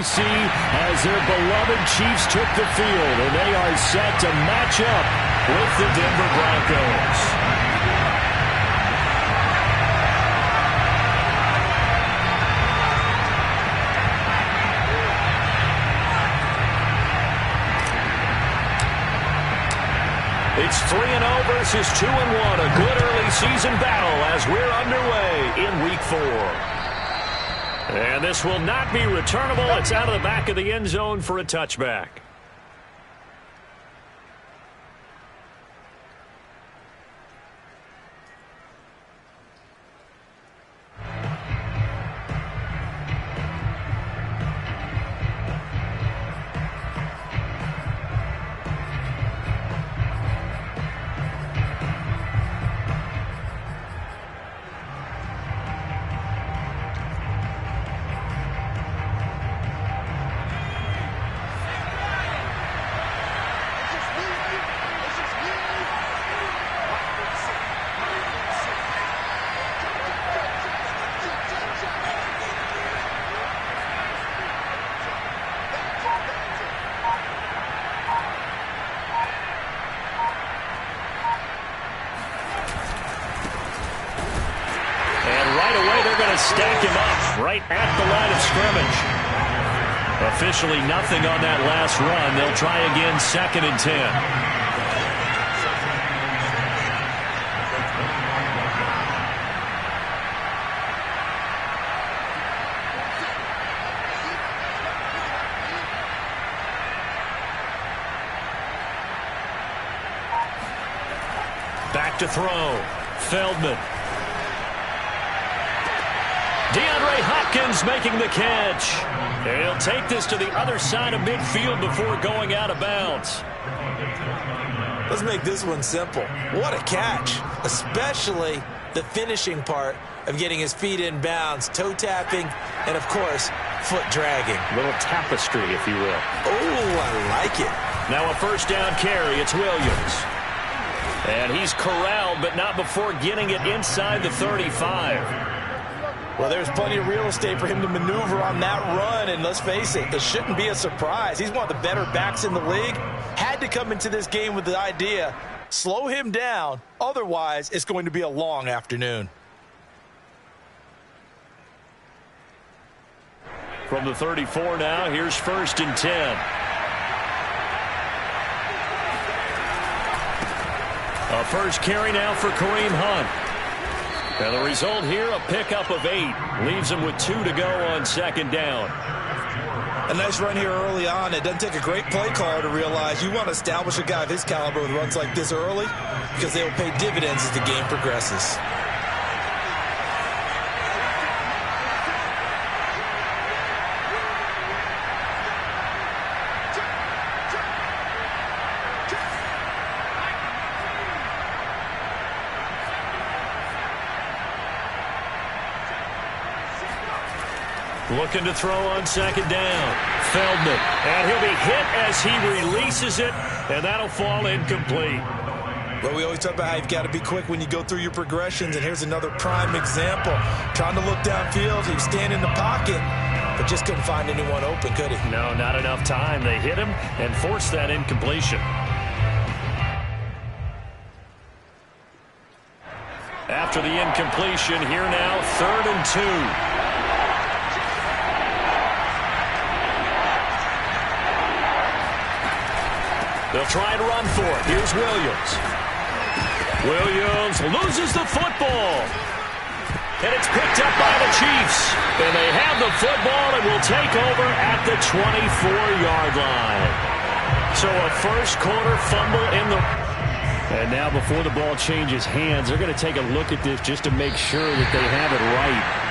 KC as their beloved Chiefs took the field, and they are set to match up with the Denver Broncos. It's 3-0 versus 2-1, a good early season battle as we're underway in Week 4. And this will not be returnable. It's out of the back of the end zone for a touchback. Stack him up right at the line of scrimmage. Officially nothing on that last run. They'll try again, 2nd and 10. Back to throw. Feldman. DeAndre Hopkins making the catch. He'll take this to the other side of midfield before going out of bounds. Let's make this one simple. What a catch, especially the finishing part of getting his feet in bounds, toe tapping, and of course, foot dragging. A little tapestry, if you will. Oh, I like it. Now a first down carry. It's Williams. And he's corralled, but not before getting it inside the 35. Well, there's plenty of real estate for him to maneuver on that run, and let's face it, it shouldn't be a surprise. He's one of the better backs in the league. Had to come into this game with the idea, slow him down, otherwise it's going to be a long afternoon. From the 34 now, here's 1st and 10. A first carry now for Kareem Hunt. And the result here, a pickup of 8. Leaves him with 2 to go on 2nd down. A nice run here early on. It doesn't take a great play caller to realize you want to establish a guy of his caliber with runs like this early because they will pay dividends as the game progresses. Looking to throw on 2nd down. Feldman. And he'll be hit as he releases it, and that'll fall incomplete. Well, we always talk about how you've got to be quick when you go through your progressions, and here's another prime example. Trying to look downfield, he was standing in the pocket, but just couldn't find anyone open, could he? No, not enough time. They hit him and forced that incompletion. After the incompletion, here now, 3rd and 2. They'll try and run for it. Here's Williams. Williams loses the football. And it's picked up by the Chiefs. And they have the football and will take over at the 24-yard line. So a first quarter fumble in the... And now before the ball changes hands, they're going to take a look at this just to make sure that they have it right.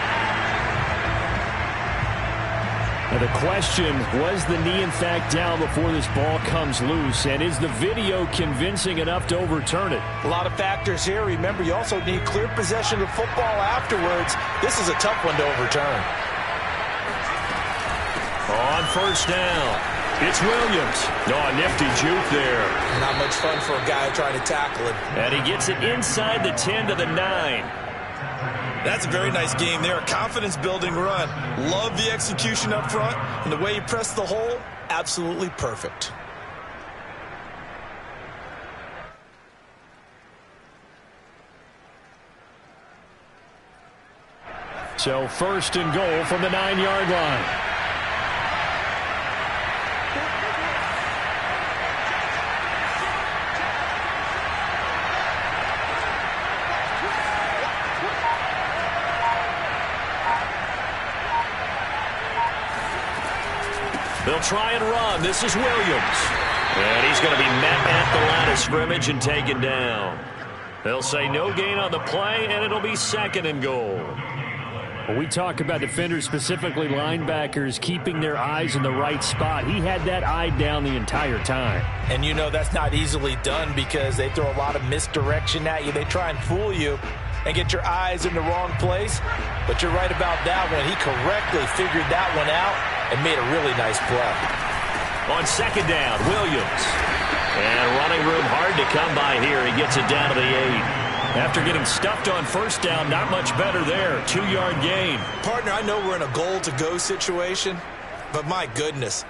Now the question, was the knee in fact down before this ball comes loose? And is the video convincing enough to overturn it? A lot of factors here. Remember, you also need clear possession of football afterwards. This is a tough one to overturn. On 1st down, it's Williams. Oh, a nifty juke there. Not much fun for a guy trying to tackle him. And he gets it inside the 10 to the 9. That's a very nice game there. A confidence-building run. Love the execution up front, and the way he pressed the hole, absolutely perfect. So first and goal from the 9-yard line. They'll try and run. This is Williams. And he's going to be met at the line of scrimmage and taken down. They'll say no gain on the play, and it'll be second and goal. When we talk about defenders, specifically linebackers, keeping their eyes in the right spot, he had that eye down the entire time. And you know that's not easily done because they throw a lot of misdirection at you. They try and fool you and get your eyes in the wrong place. But you're right about that one. He correctly figured that one out and made a really nice play. On second down, Williams. And running room hard to come by here. He gets it down to the 8. After getting stuffed on first down, not much better there. 2-yard gain. Partner, I know we're in a goal-to-go situation, but my goodness,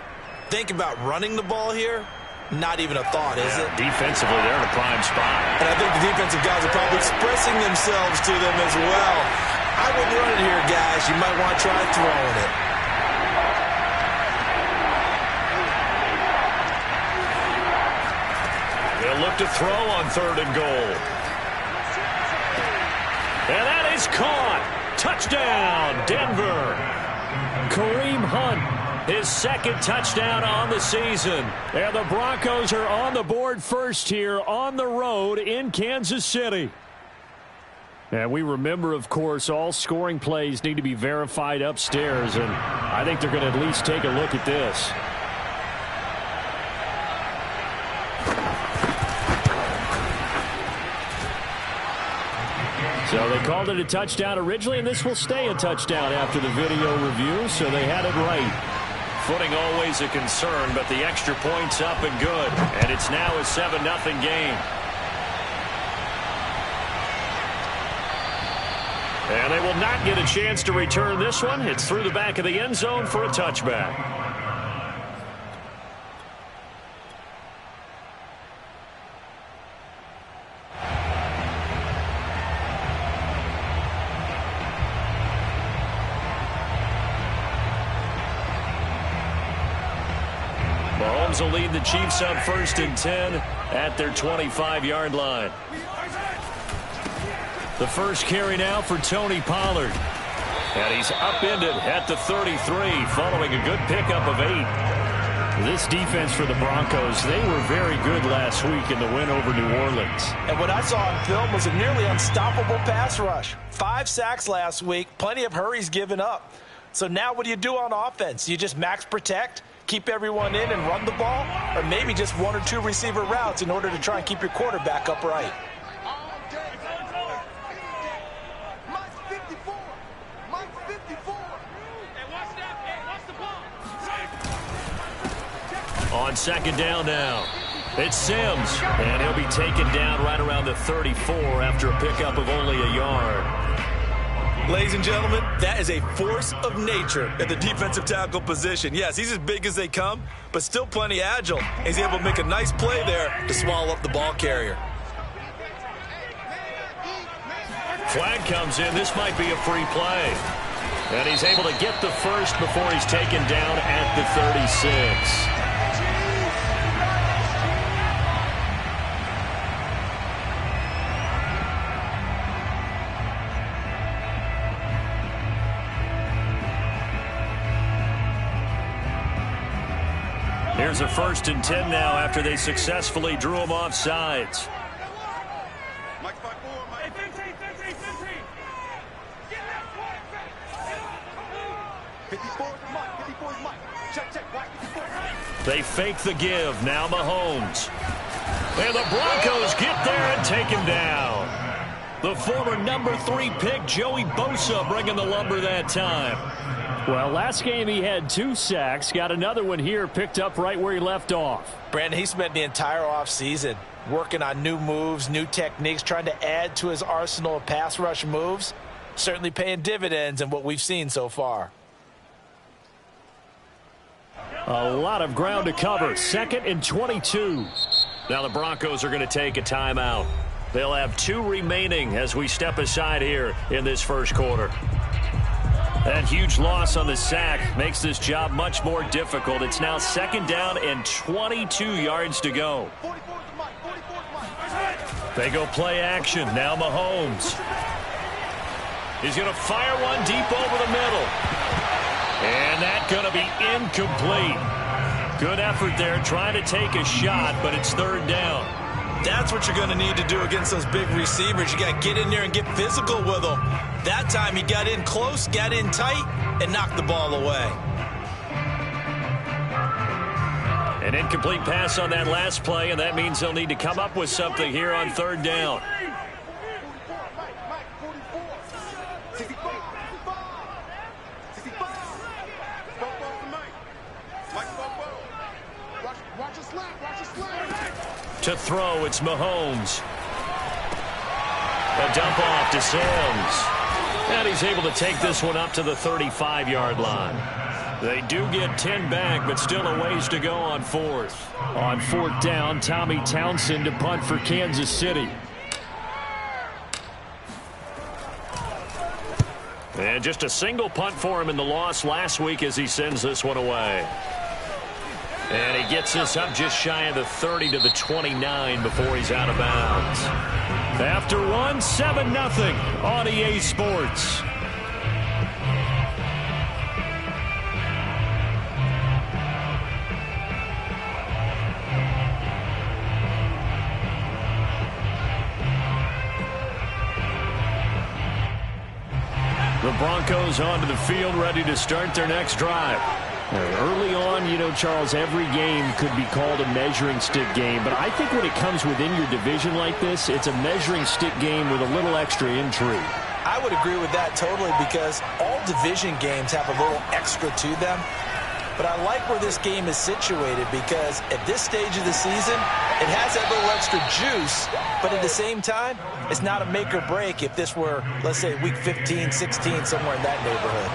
think about running the ball here. Not even a thought, is it? Defensively, they're in a prime spot. And I think the defensive guys are probably expressing themselves to them as well. I wouldn't run it here, guys. You might want to try throwing it. They'll look to throw on third and goal. And that is caught. Touchdown, Denver. Kareem Hunt, his second touchdown on the season. And the Broncos are on the board first here on the road in Kansas City. And we remember, of course, all scoring plays need to be verified upstairs. And I think they're going to at least take a look at this. So they called it a touchdown originally, and this will stay a touchdown after the video review, so they had it right. Footing always a concern, but the extra point's up and good. And it's now a 7-0 game. And they will not get a chance to return this one. It's through the back of the end zone for a touchback. Mahomes will lead the Chiefs up first and 10 at their 25-yard line. The first carry now for Tony Pollard. And he's upended at the 33 following a good pickup of 8. This defense for the Broncos, they were very good last week in the win over New Orleans. And what I saw on film was a nearly unstoppable pass rush. 5 sacks last week, plenty of hurries given up. So now what do you do on offense? You just max protect, keep everyone in and run the ball, or maybe just 1 or 2 receiver routes in order to try and keep your quarterback upright. On second down now, it's Sims, and he'll be taken down right around the 34 after a pickup of only a yard. Ladies and gentlemen, that is a force of nature at the defensive tackle position. Yes, he's as big as they come, but still plenty agile. He's able to make a nice play there to swallow up the ball carrier. Flag comes in. This might be a free play. And he's able to get the first before he's taken down at the 36. Here's a first and 10 now after they successfully drew him off sides. They fake the give. Now Mahomes. And the Broncos get there and take him down. The former number 3 pick, Joey Bosa, bringing the lumber that time. Well, last game he had 2 sacks. Got another one here, picked up right where he left off. Brandon, he spent the entire offseason working on new moves, new techniques, trying to add to his arsenal of pass rush moves. certainly paying dividends in what we've seen so far. A lot of ground to cover. 2nd and 22. Now the Broncos are going to take a timeout. They'll have 2 remaining as we step aside here in this first quarter. That huge loss on the sack makes this job much more difficult. It's now 2nd down and 22 yards to go. They go play action. Now Mahomes. He's going to fire one deep over the middle. And that's going to be incomplete. Good effort there trying to take a shot, but it's 3rd down. That's what you're going to need to do against those big receivers. You got to get in there and get physical with them. That time he got in close, got in tight, and knocked the ball away. An incomplete pass on that last play, and that means they'll need to come up with something here on 3rd down. To throw, it's Mahomes. A dump off to Sims. And he's able to take this one up to the 35-yard line. They do get 10 back, but still a ways to go on 4th. On 4th down, Tommy Townsend to punt for Kansas City. And just a single punt for him in the loss last week as he sends this one away. And he gets this up just shy of the 30 to the 29 before he's out of bounds. After one, 7-0 on EA Sports. The Broncos onto the field, ready to start their next drive. Early on, you know, Charles, every game could be called a measuring stick game. But I think when it comes within your division like this, it's a measuring stick game with a little extra intrigue. I would agree with that totally because all division games have a little extra to them. But I like where this game is situated because at this stage of the season, it has that little extra juice. But at the same time, it's not a make or break if this were, let's say, week 15, 16, somewhere in that neighborhood.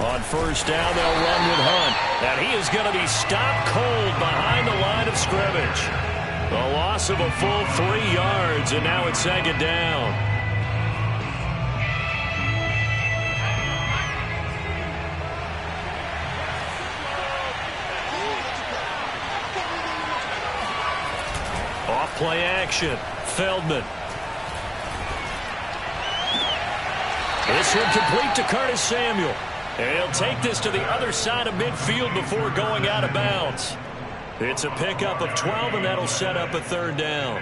On 1st down, they'll run with Hunt. And he is going to be stopped cold behind the line of scrimmage. A loss of a full 3 yards, and now it's 2nd down. Off play action. Feldman. This one complete to Curtis Samuel. And he'll take this to the other side of midfield before going out of bounds. It's a pickup of 12, and that'll set up a 3rd down.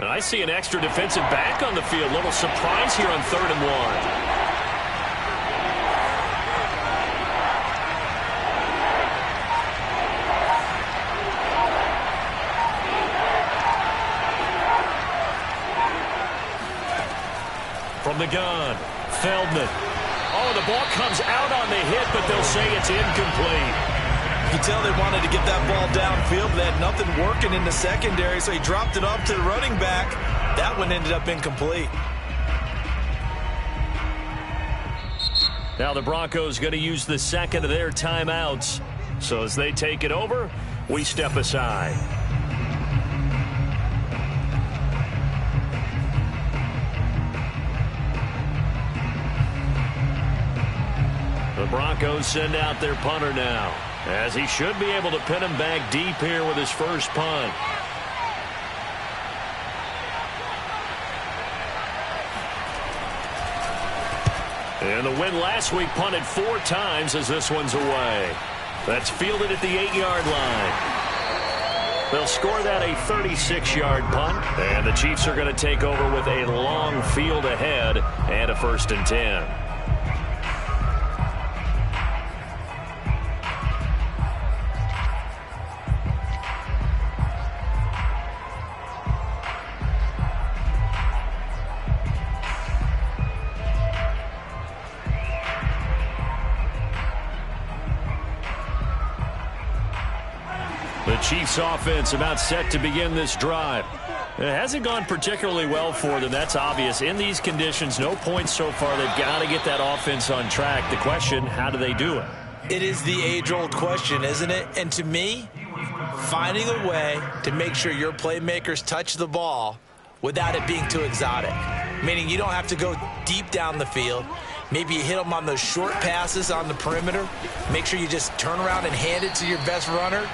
And I see an extra defensive back on the field. Little surprise here on 3rd and 1. From the gun, Feldman. Oh, the ball comes out on the hit, but they'll say it's incomplete. You can tell they wanted to get that ball downfield, but they had nothing working in the secondary, so he dropped it off to the running back. That one ended up incomplete. Now the Broncos going to use the 2nd of their timeouts. So as they take it over, we step aside. The Broncos send out their punter now, as he should be able to pin him back deep here with his first punt. And the win last week punted 4 times as this one's away. That's fielded at the 8-yard line. They'll score that a 36-yard punt, and the Chiefs are going to take over with a long field ahead and a 1st and 10. The Chiefs offense about set to begin this drive. It hasn't gone particularly well for them. That's obvious. In these conditions, no points so far. They've got to get that offense on track. The question, how do they do it? It is the age-old question, isn't it? And to me, finding a way to make sure your playmakers touch the ball without it being too exotic. Meaning you don't have to go deep down the field. Maybe you hit them on those short passes on the perimeter. Make sure you just turn around and hand it to your best runner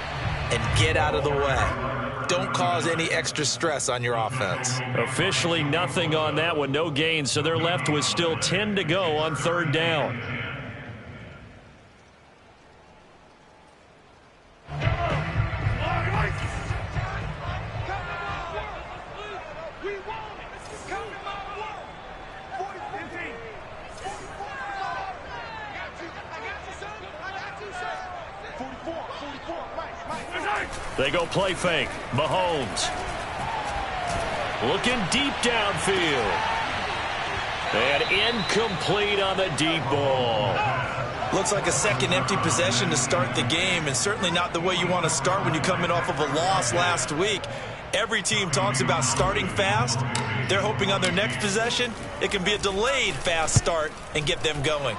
and get out of the way. Don't cause any extra stress on your offense. Officially nothing on that one. No gain, so they're left with still 10 to go on third down. They go play fake. Mahomes. Looking deep downfield. And incomplete on the deep ball. Looks like a second empty possession to start the game, and certainly not the way you want to start when you come in off of a loss last week. Every team talks about starting fast. They're hoping on their next possession it can be a delayed fast start and get them going.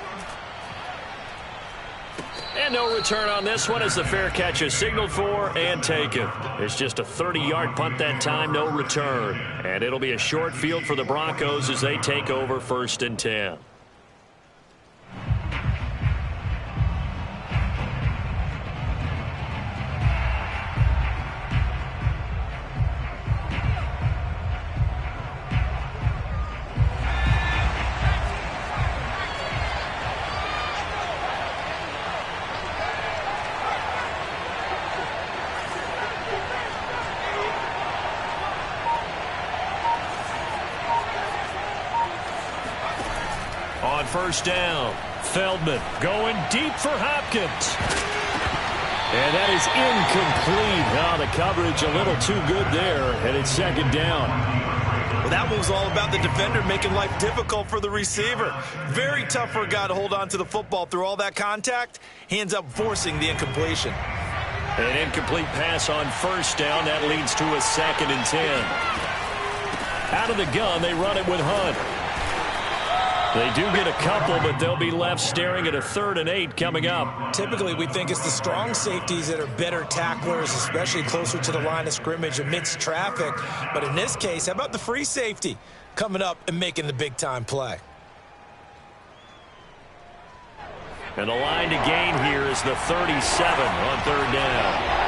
And no return on this one as the fair catch is signaled for and taken. It's just a 30-yard punt that time, no return. And it'll be a short field for the Broncos as they take over 1st and 10. On 1st down, Feldman going deep for Hopkins. And that is incomplete. Oh, the coverage a little too good there, and it's 2nd down. Well, that one was all about the defender making life difficult for the receiver. Very tough for a guy to hold on to the football through all that contact. He ends up forcing the incompletion. An incomplete pass on 1st down. That leads to a 2nd and 10. Out of the gun, they run it with Hunt. They do get a couple, but they'll be left staring at a 3rd and 8 coming up. Typically, we think it's the strong safeties that are better tacklers, especially closer to the line of scrimmage amidst traffic. But in this case, how about the free safety coming up and making the big-time play? And the line to gain here is the 37 on 3rd down.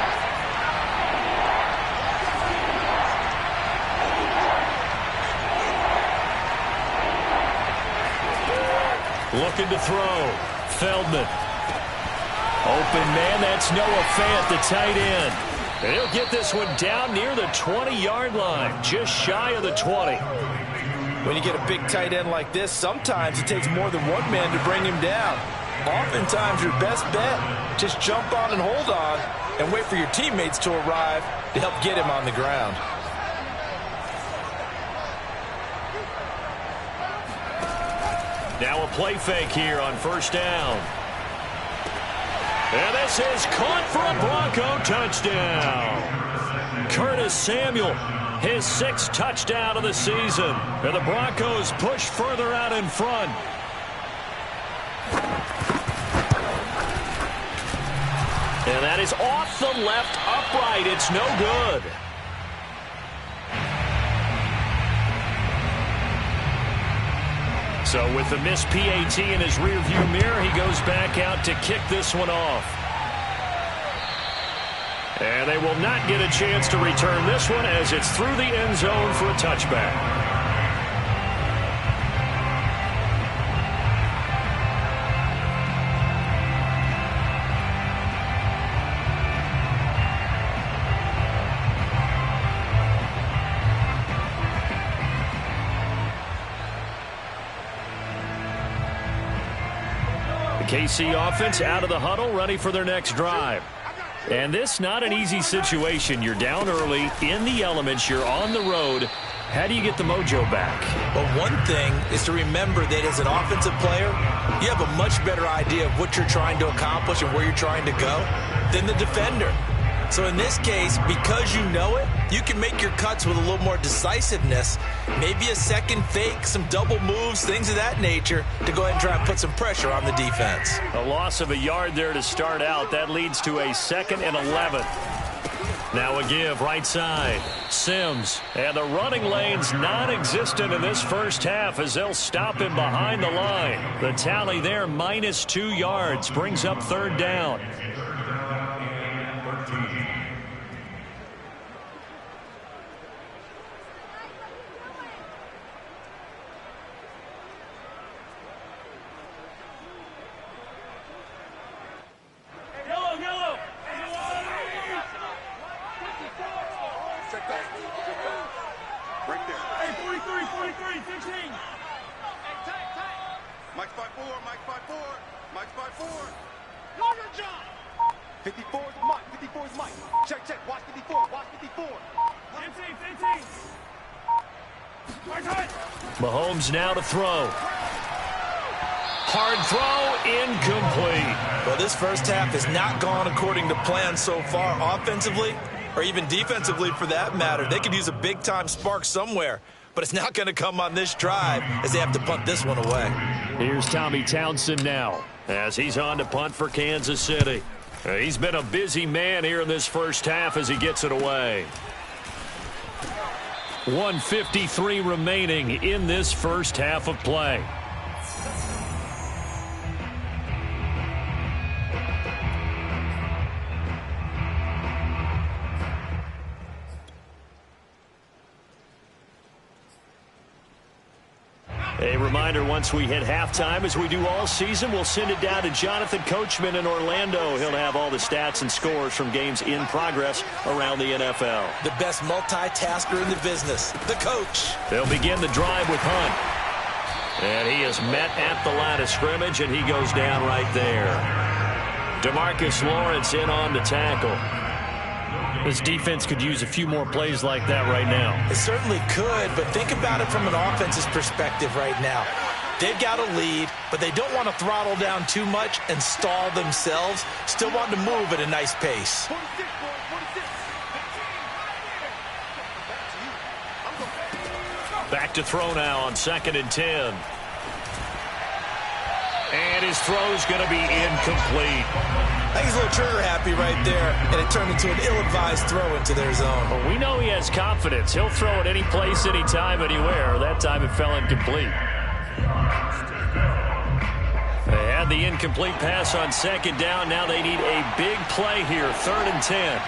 Looking to throw. Feldman. Open man, that's Noah Fant, the tight end. And he'll get this one down near the 20-yard line, just shy of the 20. When you get a big tight end like this, sometimes it takes more than one man to bring him down. Oftentimes, your best bet, just jump on and hold on and wait for your teammates to arrive to help get him on the ground. Now a play fake here on 1st down. And this is caught for a Bronco touchdown. Curtis Samuel, his 6th touchdown of the season. And the Broncos push further out in front. And that is off the left upright. It's no good. So with the missed PAT in his rearview mirror, he goes back out to kick this one off. And they will not get a chance to return this one as it's through the end zone for a touchback. KC offense out of the huddle, ready for their next drive. And this not an easy situation. You're down early, in the elements, you're on the road. How do you get the mojo back? Well, one thing is to remember that as an offensive player, you have a much better idea of what you're trying to accomplish and where you're trying to go than the defender. So in this case, because you know it, you can make your cuts with a little more decisiveness. Maybe a second fake, some double moves, things of that nature to go ahead and try and put some pressure on the defense. A loss of a yard there to start out. That leads to a 2nd and 11. Now a give right side. Sims. And the running lane's non-existent in this first half as they'll stop him behind the line. The tally there, -2 yards, brings up 3rd down. Mahomes now to throw. Hard throw, incomplete. Well, this first half has not gone according to plan so far offensively, or even defensively for that matter. They could use a big-time spark somewhere, but it's not going to come on this drive as they have to punt this one away. Here's Tommy Townsend now as he's on to punt for Kansas City. He's been a busy man here in this first half as he gets it away. 1:53 remaining in this first half of play. A reminder, once we hit halftime, as we do all season, we'll send it down to Jonathan Coachman in Orlando. He'll have all the stats and scores from games in progress around the NFL. The best multitasker in the business, the coach. They'll begin the drive with Hunt. And he is met at the line of scrimmage, and he goes down right there. DeMarcus Lawrence in on the tackle. This defense could use a few more plays like that right now. It certainly could, but think about it from an offense's perspective right now. They've got a lead, but they don't want to throttle down too much and stall themselves. Still want to move at a nice pace. Back to throw now on 2nd and 10. And his throw's going to be incomplete. I think he's a little trigger happy right there, and it turned into an ill-advised throw into their zone. Well, we know he has confidence. He'll throw it any place, anytime, anywhere. That time it fell incomplete. They had the incomplete pass on 2nd down. Now they need a big play here, 3rd and 10.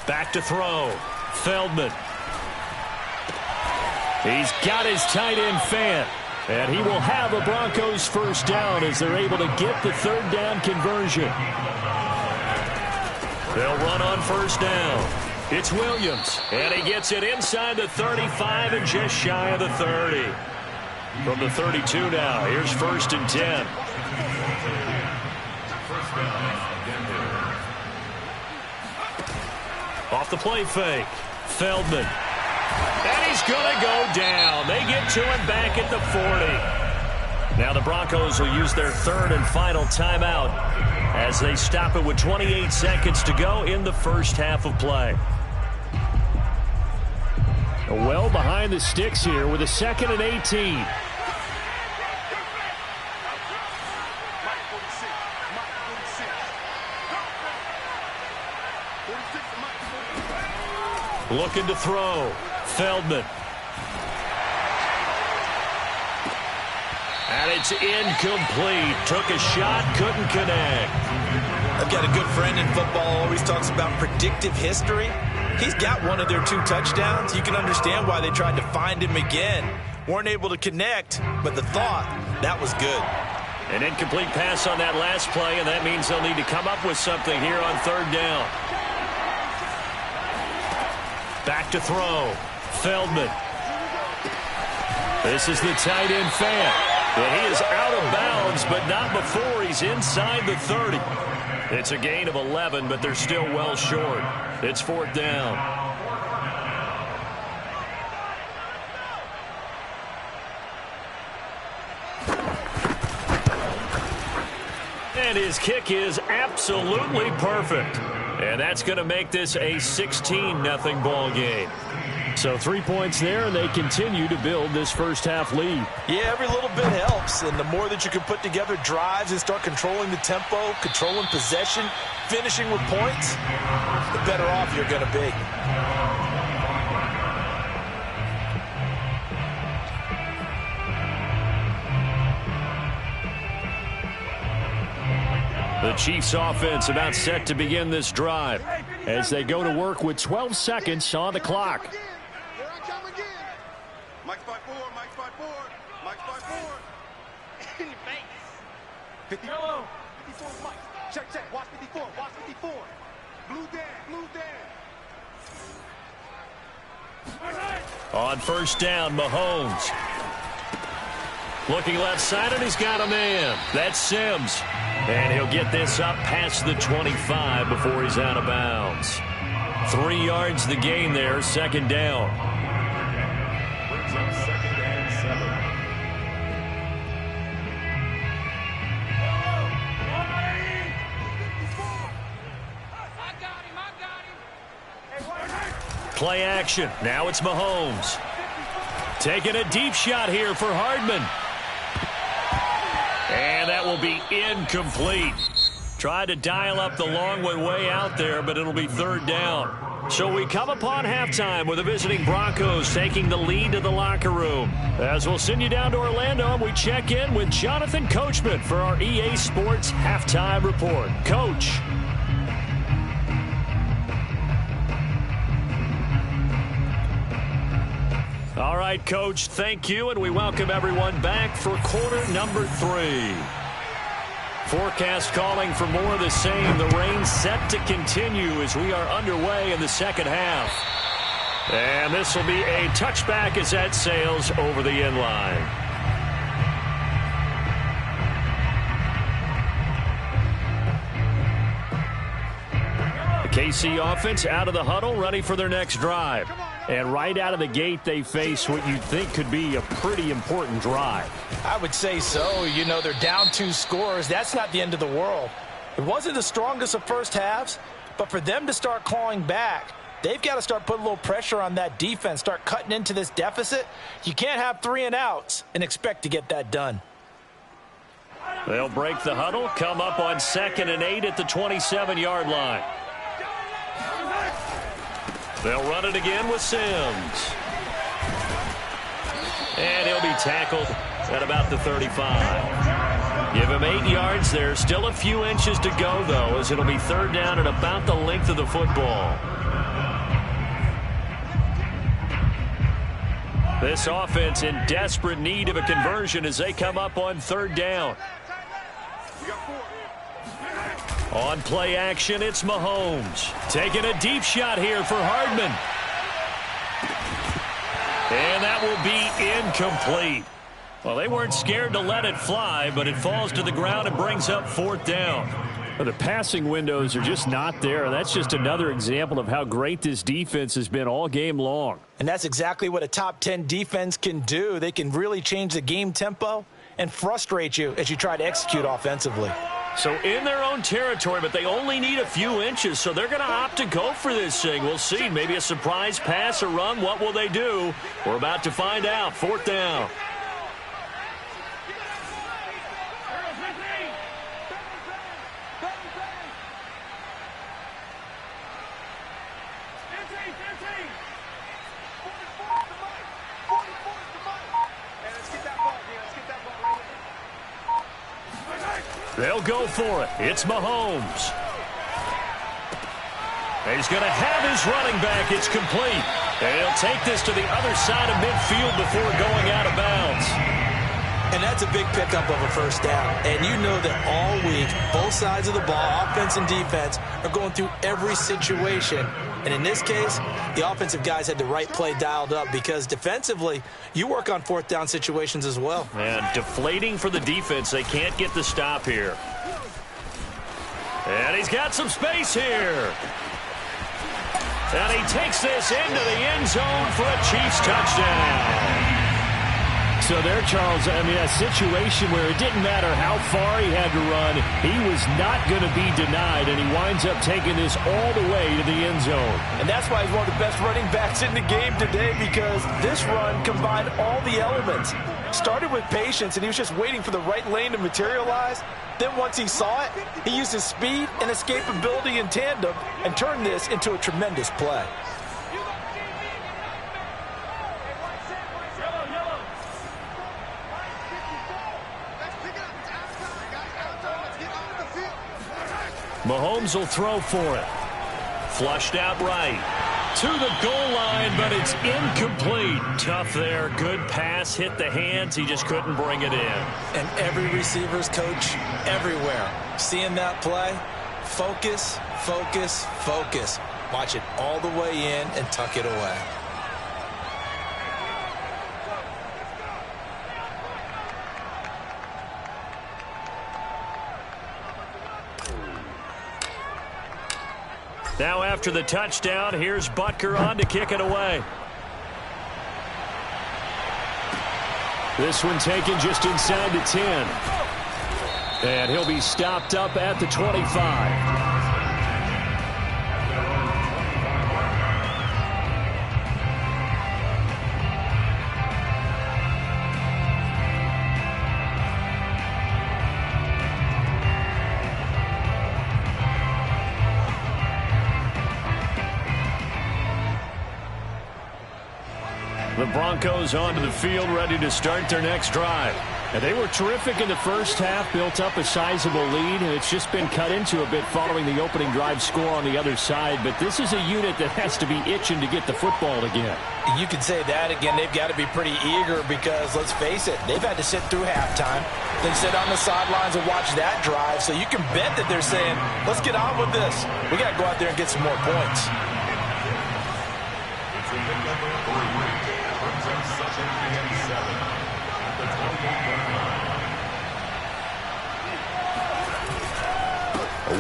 Back to throw. Feldman. He's got his tight end fan. And he will have a Broncos first down as they're able to get the 3rd down conversion. They'll run on first down. It's Williams. And he gets it inside the 35 and just shy of the 30. From the 32 now. Here's 1st and 10. Off the play fake. Feldman. And he's going to go down. They get to him back at the 40. Now the Broncos will use their 3rd and final timeout as they stop it with 28 seconds to go in the first half of play. Well behind the sticks here with a 2nd and 18. Looking to throw. Feldman. And it's incomplete. Took a shot, couldn't connect. I've got a good friend in football, always talks about predictive history. He's got one of their 2 touchdowns. You can understand why they tried to find him again. Weren't able to connect, but the thought, that was good. An incomplete pass on that last play, and that means they'll need to come up with something here on 3rd down. Back to throw. Feldman. This is the tight end fan. And he is out of bounds, but not before he's inside the 30. It's a gain of 11, but they're still well short. It's fourth down. And his kick is absolutely perfect. And that's going to make this a 16-0 ball game. So 3 points there, and they continue to build this first half lead. Yeah, every little bit helps, and the more that you can put together drives and start controlling the tempo, controlling possession, finishing with points, the better off you're going to be. The Chiefs offense about set to begin this drive as they go to work with 12 seconds on the clock. Mike's by four, Mike's by four, Mike's by four. In your face. 54, 54 is Mike. Check, check, watch 54, watch 54. Blue down. On first down, Mahomes. Looking left side, and he's got a man. That's Sims. And he'll get this up past the 25 before he's out of bounds. 3 yards the gain there, second down. Brings up second and 7. Play action. Now it's Mahomes. Taking a deep shot here for Hardman. And that will be incomplete. Tried to dial up the long way out there, but it'll be third down. So we come upon halftime with the visiting Broncos taking the lead to the locker room. As we'll send you down to Orlando, we check in with Jonathan Coachman for our EA Sports Halftime Report. Coach. All right, Coach, thank you, and we welcome everyone back for quarter number 3. Forecast calling for more of the same. The rain set to continue as we are underway in the second half. And this will be a touchback as that sails over the end line. The KC offense out of the huddle, ready for their next drive. And right out of the gate, they face what you'd think could be a pretty important drive. I would say so. You know, they're down 2 scores. That's not the end of the world. It wasn't the strongest of first halves, but for them to start clawing back, they've got to start putting a little pressure on that defense, start cutting into this deficit. You can't have 3 and outs and expect to get that done. They'll break the huddle, come up on 2nd and 8 at the 27-yard line. They'll run it again with Sims. And he'll be tackled at about the 35. Give him 8 yards there. Still a few inches to go, though, as it'll be third down at about the length of the football. This offense in desperate need of a conversion as they come up on third down. On play action, it's Mahomes. Taking a deep shot here for Hardman. And that will be incomplete. Well, they weren't scared to let it fly, but it falls to the ground and brings up fourth down. Well, the passing windows are just not there. That's just another example of how great this defense has been all game long. And that's exactly what a top 10 defense can do. They can really change the game tempo and frustrate you as you try to execute offensively. So in their own territory, but they only need a few inches, so they're going to opt to go for this thing. We'll see. Maybe a surprise pass or run. What will they do? We're about to find out. Fourth down. They'll go for it. It's Mahomes. He's going to have his running back. It's complete. And he'll take this to the other side of midfield before going out of bounds. And that's a big pickup of a first down. And you know that all week, both sides of the ball, offense and defense, are going through every situation. And in this case, the offensive guys had the right play dialed up because defensively, you work on fourth down situations as well. And deflating for the defense. They can't get the stop here. And he's got some space here. And he takes this into the end zone for a Chiefs touchdown. So there, Charles, I mean, a situation where it didn't matter how far he had to run, he was not going to be denied, and he winds up taking this all the way to the end zone. And that's why he's one of the best running backs in the game today, because this run combined all the elements. Started with patience, and he was just waiting for the right lane to materialize. Then once he saw it, he used his speed and escapability in tandem and turned this into a tremendous play. Mahomes will throw for it. Flushed out right. To the goal line, but it's incomplete. Tough there. Good pass. Hit the hands. He just couldn't bring it in. And every receiver's coach everywhere. Seeing that play, focus, focus, focus. Watch it all the way in and tuck it away. Now after the touchdown, here's Butker on to kick it away. This one taken just inside the 10. And he'll be stopped up at the 25. The Broncos onto the field, ready to start their next drive. And they were terrific in the first half, built up a sizable lead, and it's just been cut into a bit following the opening drive score on the other side. But this is a unit that has to be itching to get the football again. You could say that again. They've got to be pretty eager because, let's face it, they've had to sit through halftime, then sit on the sidelines and watch that drive. So you can bet that they're saying, let's get on with this. We got to go out there and get some more points.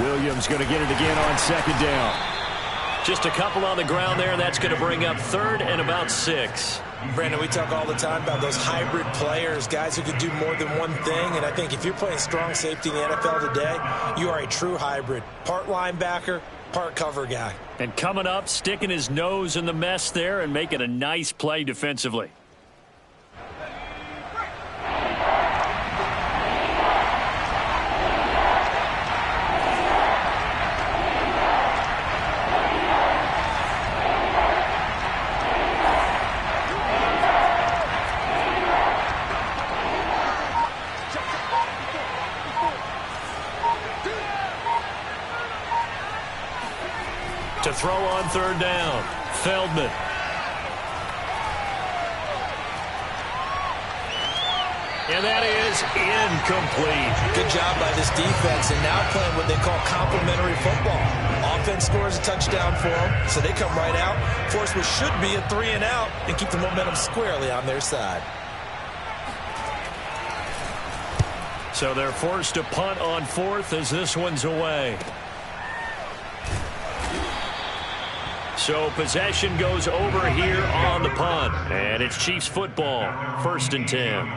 Williams going to get it again on second down. Just a couple on the ground there. That's going to bring up third and about 6. Brandon, we talk all the time about those hybrid players, guys who can do more than one thing. And I think if you're playing strong safety in the NFL today, you are a true hybrid. Part linebacker, part cover guy. And coming up, sticking his nose in the mess there and making a nice play defensively. To throw on third down, Feldman. And that is incomplete. Good job by this defense, and now playing what they call complementary football. Offense scores a touchdown for them, so they come right out, force what should be a 3 and out, and keep the momentum squarely on their side. So they're forced to punt on fourth as this one's away. So possession goes over here on the punt. And it's Chiefs football, 1st and 10.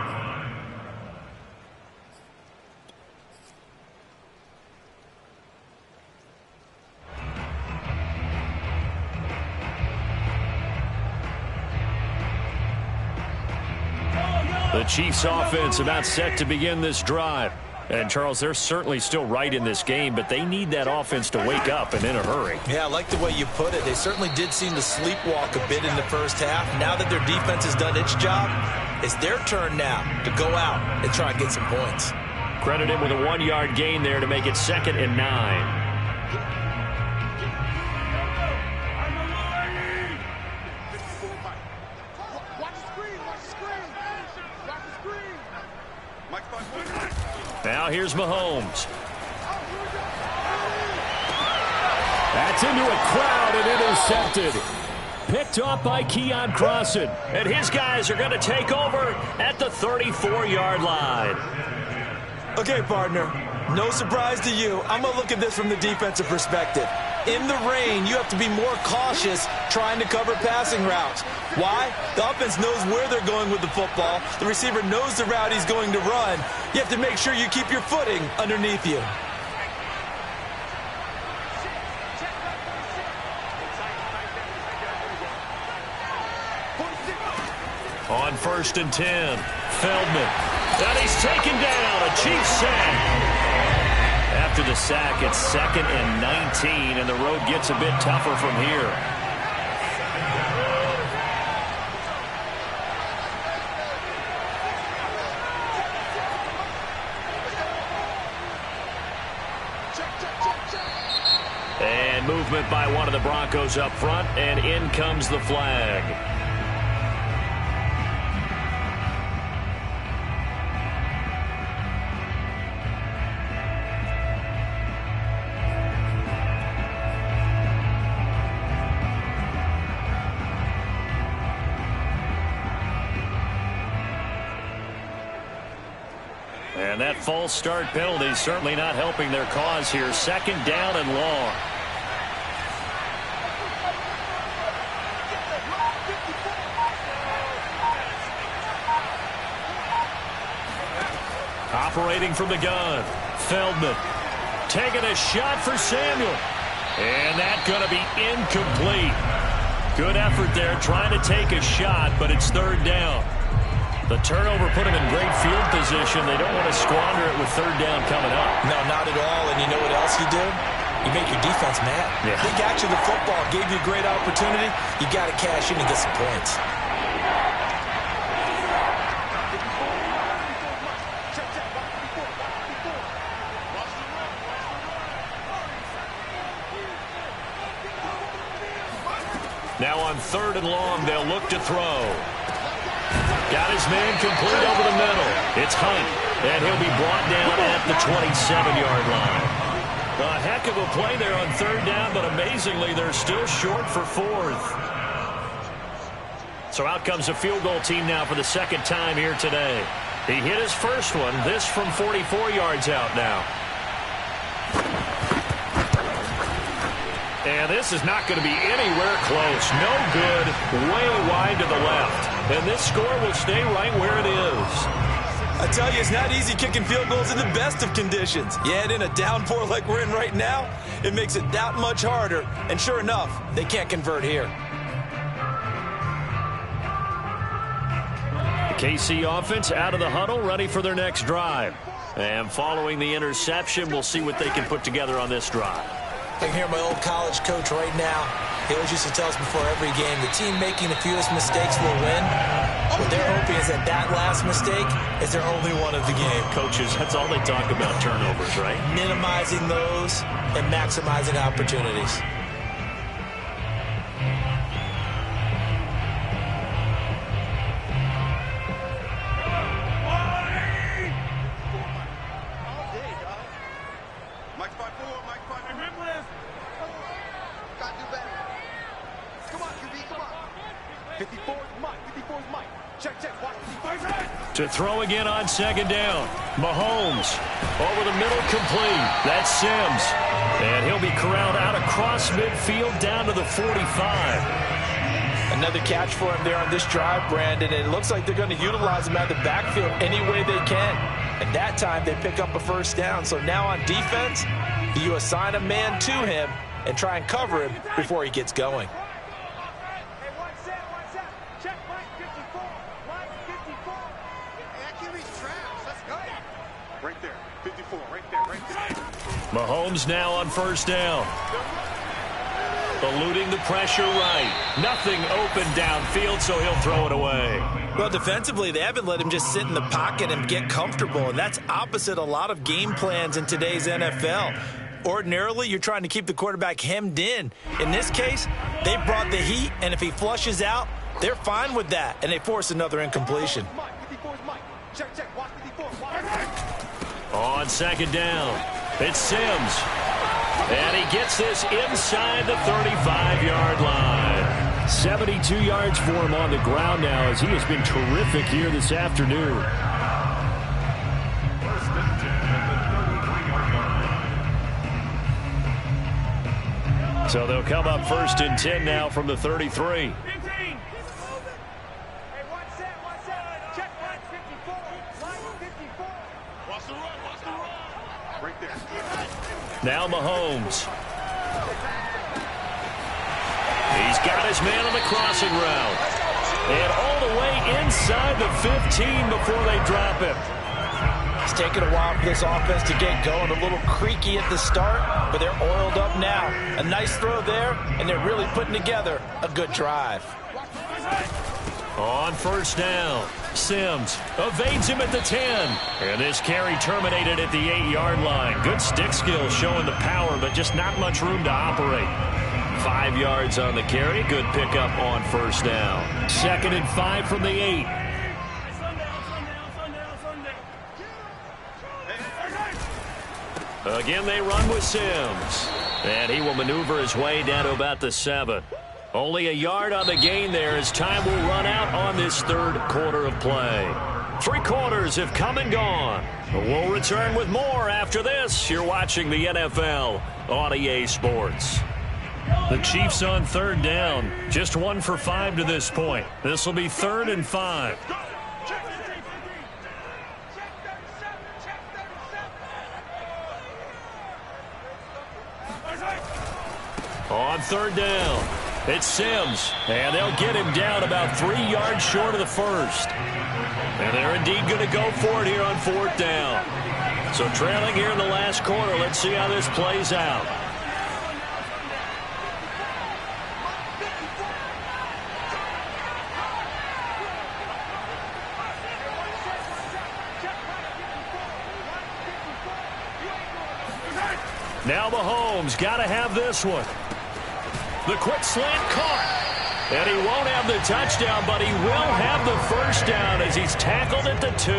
The Chiefs offense about set to begin this drive. And, Charles, they're certainly still right in this game, but they need that offense to wake up and in a hurry. Yeah, I like the way you put it. They certainly did seem to sleepwalk a bit in the first half. Now that their defense has done its job, it's their turn now to go out and try and get some points. Credit him with a 1-yard gain there to make it 2nd and 9. Now here's Mahomes. That's into a crowd and intercepted. Picked off by Keon Crossan. And his guys are going to take over at the 34-yard line. Okay, partner, no surprise to you. I'm going to look at this from the defensive perspective. In the rain, you have to be more cautious trying to cover passing routes. Why? The offense knows where they're going with the football. The receiver knows the route he's going to run. You have to make sure you keep your footing underneath you. On 1st and 10, Feldman. And he's taken down. A Chiefs sack. After the sack, it's 2nd and 19, and the road gets a bit tougher from here. And movement by one of the Broncos up front, and in comes the flag. And that false start penalty is certainly not helping their cause here. 2nd down and long. Operating from the gun, Feldman taking a shot for Samuel. And that's going to be incomplete. Good effort there trying to take a shot, but it's 3rd down. The turnover put him in great field position. They don't want to squander it with 3rd down coming up. No, not at all. And you know what else you do? You make your defense mad. Yeah. They got you the football, gave you a great opportunity. You got to cash in and get some points. Now on 3rd and long, they'll look to throw. Got his man complete over the middle. It's Hunt, and he'll be brought down at the 27-yard line. A heck of a play there on 3rd down, but amazingly, they're still short for 4th. So out comes a field goal team now for the 2nd time here today. He hit his first one, this from 44 yards out now. And this is not going to be anywhere close. No good, way wide to the left. And this score will stay right where it is. I tell you, it's not easy kicking field goals in the best of conditions. Yet in a downpour like we're in right now, it makes it that much harder. And sure enough, they can't convert here. The KC offense out of the huddle, ready for their next drive. And following the interception, we'll see what they can put together on this drive. I can hear my old college coach right now. He always used to tell us before every game, the team making the fewest mistakes will win. What they're hoping is that that last mistake is their only one of the game. Coaches, that's all they talk about, turnovers, right? Minimizing those and maximizing opportunities. To throw again on 2nd down. Mahomes over the middle, complete. That's Sims. And he'll be corralled out across midfield down to the 45. Another catch for him there on this drive, Brandon. And it looks like they're going to utilize him out of the backfield any way they can. And that time they pick up a 1st down. So now on defense, you assign a man to him and try and cover him before he gets going. Right there, 54, right there. Mahomes now on 1st down. Eluding the pressure right. Nothing open downfield, so he'll throw it away. Well, defensively, they haven't let him just sit in the pocket and get comfortable, and that's opposite a lot of game plans in today's NFL. Ordinarily, you're trying to keep the quarterback hemmed in. In this case, they brought the heat, and if he flushes out, they're fine with that, and they force another incompletion. On second down, it's Sims. And he gets this inside the 35-yard line. 72 yards for him on the ground now as he has been terrific here this afternoon. So they'll come up 1st and 10 now from the 33. Now Mahomes. He's got his man on the crossing route. And all the way inside the 15 before they drop him. It's taken a while for this offense to get going. A little creaky at the start, but they're oiled up now. A nice throw there, and they're really putting together a good drive. On 1st down, Sims evades him at the 10. And this carry terminated at the 8-yard line. Good stick skill showing the power, but just not much room to operate. 5 yards on the carry. Good pickup on 1st down. 2nd and 5 from the 8. Again, they run with Sims. And he will maneuver his way down to about the 7. Only a yard on the gain there as time will run out on this 3rd quarter of play. 3 quarters have come and gone. We'll return with more after this. You're watching the NFL on EA Sports. The Chiefs on 3rd down. Just 1 for 5 to this point. This will be 3rd and 5. On 3rd down, it's Sims, and they'll get him down about 3 yards short of the 1st. And they're indeed going to go for it here on 4th down. So trailing here in the last quarter, let's see how this plays out. Now Mahomes got to have this one. The quick slant caught. And he won't have the touchdown, but he will have the 1st down as he's tackled at the 2.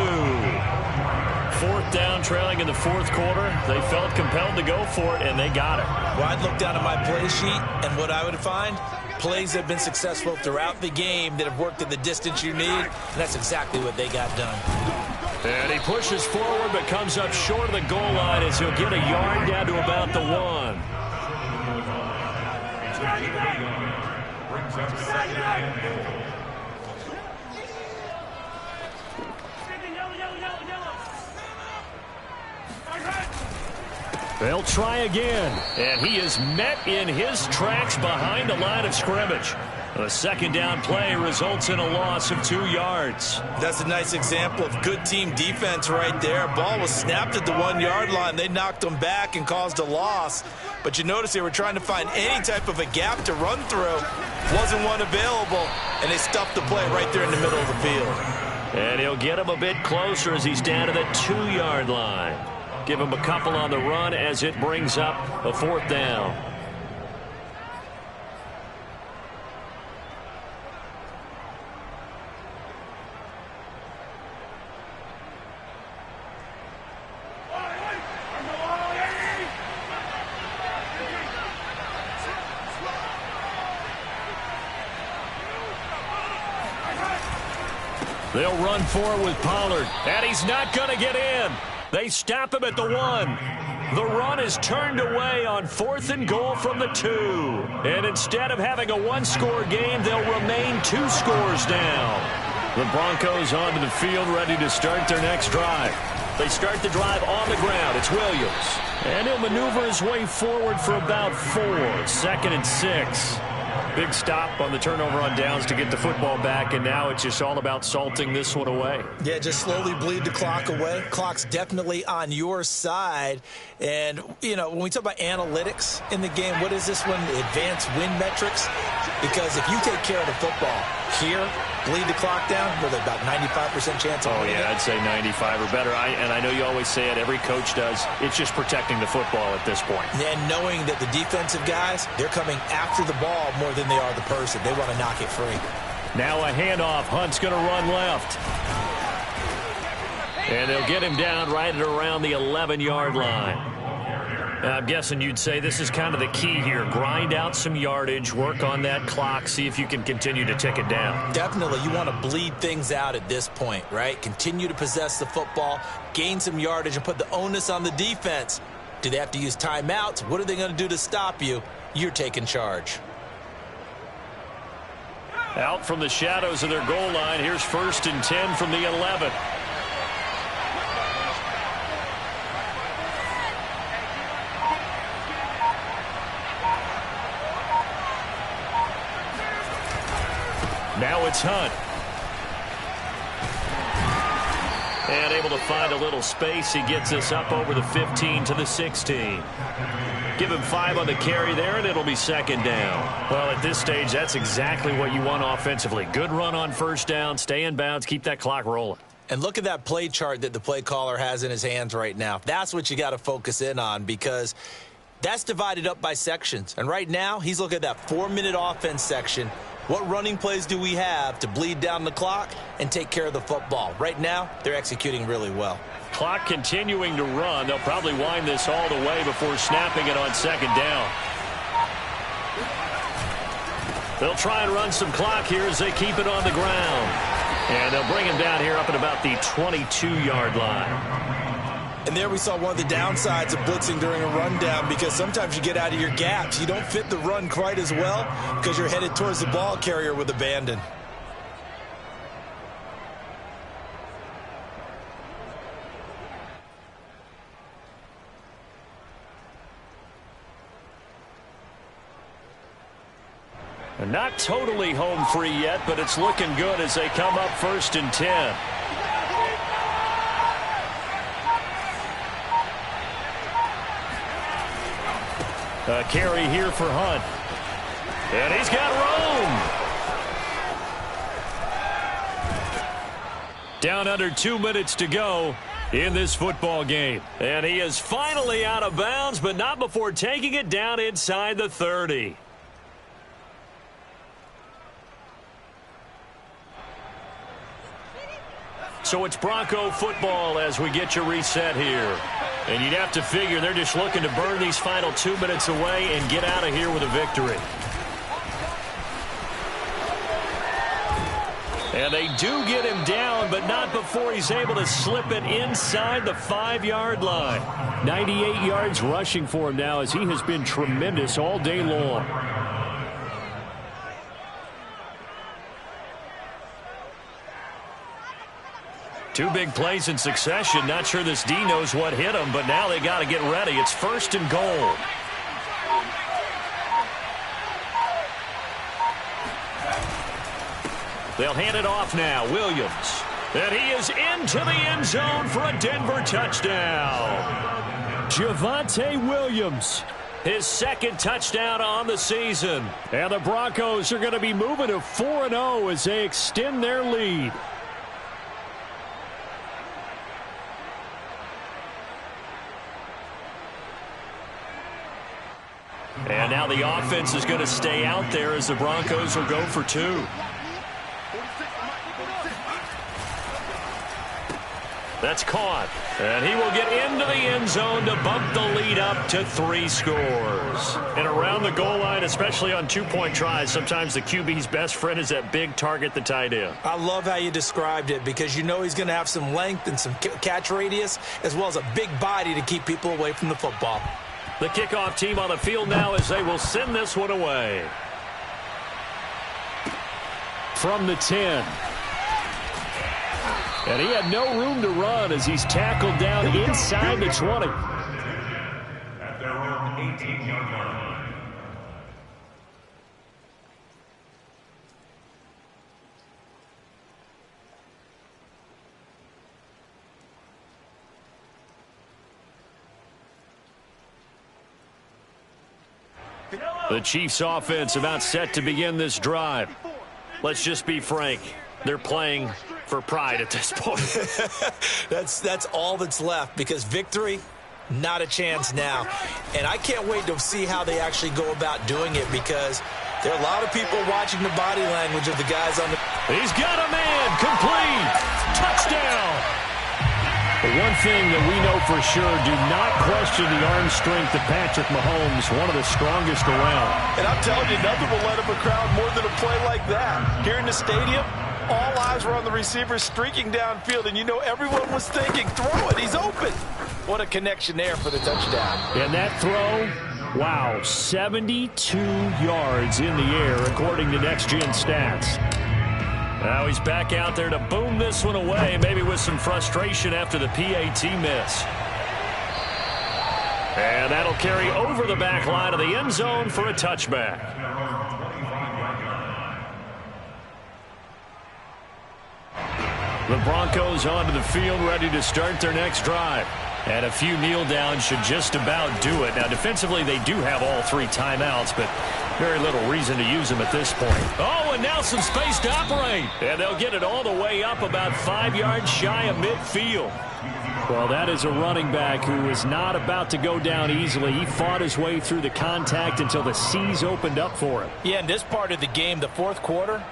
4th down, trailing in the 4th quarter. They felt compelled to go for it, and they got it. Well, I'd look down at my play sheet, and what I would find, plays have been successful throughout the game that have worked at the distance you need, and that's exactly what they got done. And he pushes forward but comes up short of the goal line as he'll get a yard down to about the 1. They'll try again. And he is met in his tracks behind the line of scrimmage. A 2nd down play results in a loss of 2 yards. That's a nice example of good team defense right there. Ball was snapped at the 1-yard line. They knocked them back and caused a loss. But you notice they were trying to find any type of a gap to run through. Wasn't one available, and they stuffed the play right there in the middle of the field. And he'll get him a bit closer as he's down to the 2-yard line. Give him a couple on the run as it brings up a 4th down. They'll run for it with Pollard, and he's not going to get in. They stop him at the 1. The run is turned away on 4th and goal from the 2. And instead of having a 1-score game, they'll remain 2 scores down. The Broncos onto the field ready to start their next drive. They start the drive on the ground. It's Williams. And he'll maneuver his way forward for about 4. 2nd and 6. Big stop on the turnover on downs to get the football back, and now it's just all about salting this one away. Yeah, just slowly bleed the clock away. Clock's definitely on your side. And, you know, when we talk about analytics in the game, what is this one? Advanced win metrics? Because if you take care of the football here, bleed the clock down, with about 95% chance of winning. I'd say 95 or better. And I know you always say it, every coach does. It's just protecting the football at this point. And knowing that the defensive guys, they're coming after the ball more than they are the person. They want to knock it free. Now a handoff. Hunt's going to run left. And they'll get him down right at around the 11-yard line. I'm guessing you'd say this is kind of the key here. Grind out some yardage, work on that clock, see if you can continue to tick it down. Definitely. You want to bleed things out at this point, right? Continue to possess the football, gain some yardage, and put the onus on the defense. Do they have to use timeouts? What are they going to do to stop you? You're taking charge. Out from the shadows of their goal line. Here's 1st and 10 from the 11. Now it's Hunt. And able to find a little space. He gets us up over the 15 to the 16. Give him 5 on the carry there, and it'll be 2nd down. Well, at this stage, that's exactly what you want offensively. Good run on 1st down, stay in bounds, keep that clock rolling. And look at that play chart that the play caller has in his hands right now. That's what you got to focus in on, because that's divided up by sections. And right now, he's looking at that 4-minute offense section. What running plays do we have to bleed down the clock and take care of the football? Right now, they're executing really well. Clock continuing to run. They'll probably wind this all the way before snapping it on 2nd down. They'll try and run some clock here as they keep it on the ground. And they'll bring him down here up at about the 22-yard line. And there we saw one of the downsides of blitzing during a rundown, because sometimes you get out of your gaps. You don't fit the run quite as well because you're headed towards the ball carrier with abandon. And not totally home free yet, but it's looking good as they come up 1st and 10. A carry here for Hunt. And he's got room. Down under 2 minutes to go in this football game. And he is finally out of bounds, but not before taking it down inside the 30. So it's Bronco football as we get you reset here. And you'd have to figure they're just looking to burn these final 2 minutes away and get out of here with a victory. And they do get him down, but not before he's able to slip it inside the 5-yard line. 98 yards rushing for him now, as he has been tremendous all day long. Two big plays in succession. Not sure this D knows what hit him, but now they got to get ready. It's 1st and goal. They'll hand it off now. Williams. And he is into the end zone for a Denver touchdown. Javonte Williams, his 2nd touchdown on the season. And the Broncos are going to be moving to 4-0 as they extend their lead. And now the offense is going to stay out there as the Broncos will go for 2. That's caught. And he will get into the end zone to bump the lead up to 3 scores. And around the goal line, especially on 2-point tries, sometimes the QB's best friend is that big target, the tight end. I love how you described it, because you know he's going to have some length and some catch radius, as well as a big body to keep people away from the football. The kickoff team on the field now as they will send this one away. From the 10. And he had no room to run as he's tackled down inside the 20. At their own 18-yard line. The Chiefs offense about set to begin this drive. Let's just be frank. They're playing for pride at this point. That's all that's left, because victory, not a chance now. And I can't wait to see how they actually go about doing it, because there are a lot of people watching the body language of the guys on the... He's got a man. Complete. Touchdown. One thing that we know for sure, do not question the arm strength of Patrick Mahomes, one of the strongest around. And I'm telling you, nothing will let him a crowd more than a play like that. Here in the stadium, all eyes were on the receiver streaking downfield, and you know everyone was thinking, throw it, he's open. What a connection there for the touchdown. And that throw, wow, 72 yards in the air, according to Next Gen Stats. Now he's back out there to boom this one away, maybe with some frustration after the PAT miss. And that'll carry over the back line of the end zone for a touchback. The Broncos onto the field, ready to start their next drive. And a few kneel downs should just about do it. Now, defensively, they do have all 3 timeouts, but very little reason to use them at this point. Oh, and now some space to operate. And they'll get it all the way up about 5 yards shy of midfield. Well, that is a running back who is not about to go down easily. He fought his way through the contact until the seas opened up for him. Yeah, in this part of the game, the fourth quarter,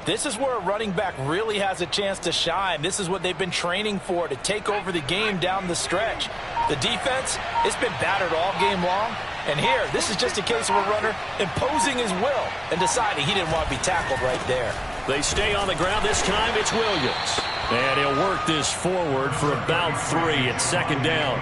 this is where a running back really has a chance to shine. This is what they've been training for, to take over the game down the stretch. The defense, it's been battered all game long. And here, this is just a case of a runner imposing his will and deciding he didn't want to be tackled right there. They stay on the ground. This time it's Williams. And he'll work this forward for about 3 at second down.